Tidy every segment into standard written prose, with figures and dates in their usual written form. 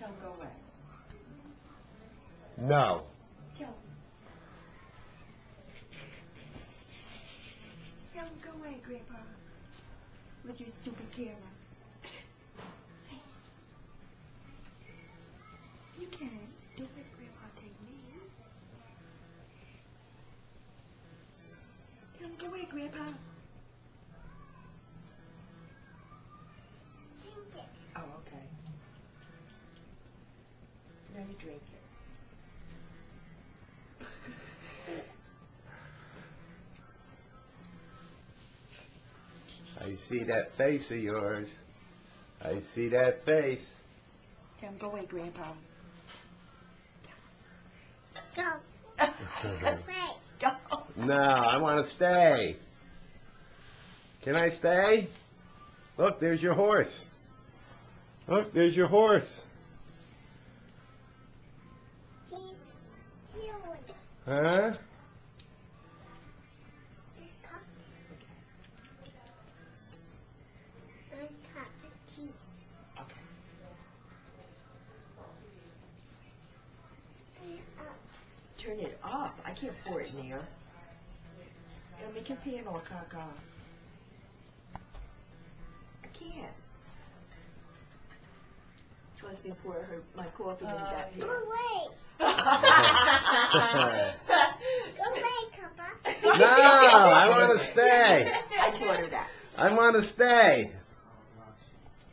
Tell him go away. No. Tell him. Tell him go away, Grandpa. With your stupid camera. Say it. You can. Don't let Grandpa take me. Tell him go away, Grandpa. Drink it. Oh, okay. Now you drink it. I see that face of yours. I see that face. Tell him go away, Grandpa. Go. Wait. Go. No, I want to stay. Can I stay? Look, there's your horse. Look, there's your horse. He's cute. Huh? Okay. Turn it up. I can't pour it in there. It'll make your pan all caca. I can't. She wants me to pour my coffee in that Go pan. away. Go away, Papa. No, I want to stay. I taught her that. I want to stay.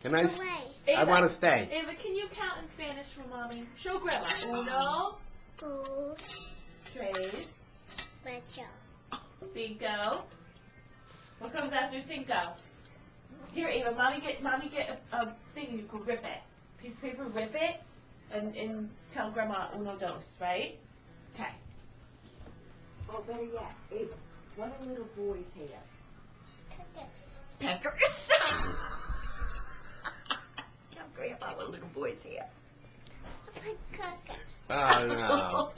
Can Go I? away. I want to stay. Ava, can you count in Spanish for Mommy? Show Grandma. Uno, Go. tres, Macho. cinco. What comes after cinco? Here, Ava, Mommy get a thing and you can rip it. Piece of paper, rip it, and tell Grandma uno, dos, right? Okay. Oh, better yet, Ava, what do little boys have? Cookies. Peckers. Tell Grandpa what little boys have. Cookies. Oh no.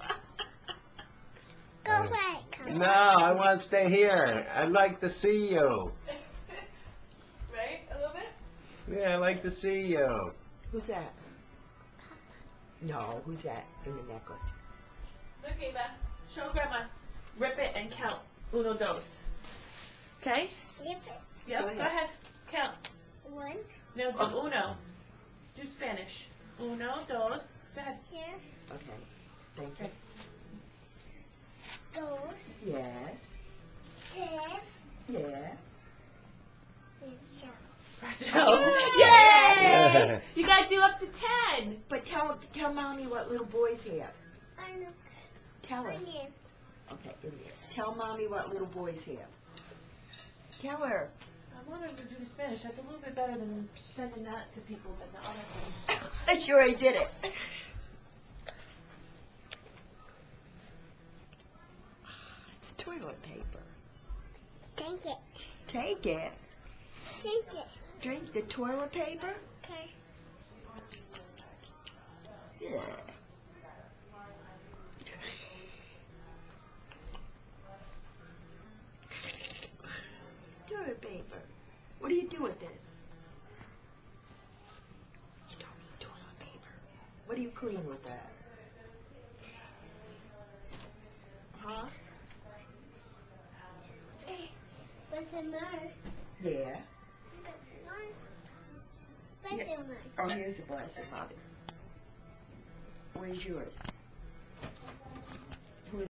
Go away, Papa. No, I want to stay here. I'd like to see you. Right? A little bit? Yeah, I'd like to see you. Who's that? No, who's that in the necklace? Look, Ava. Show Grandma. Rip it and count. Uno, dos. Okay? Flip it. Yep, Go go ahead. ahead. Count. One. No, do uno. Do Spanish. Uno, dos. Go ahead. Here. Okay, thank you. Those. Yes, This. yeah. And so. Yay! You guys do up to 10. But tell Mommy what little boys have. I know. Tell her. Onion. Okay, in there. Tell Mommy what little boys have. Tell her. I wanted to do Spanish. That's a little bit better than sending that to people than the other thing. I sure I did it. It's toilet paper. Take it. Take it. Take it. Drink the toilet paper. Okay. Yeah. Toilet paper. What do you do with this? You don't need toilet paper. What do you clean with that? Huh? What's the matter? Yeah. What's the matter? Oh, here's the blessed mother. Where's yours?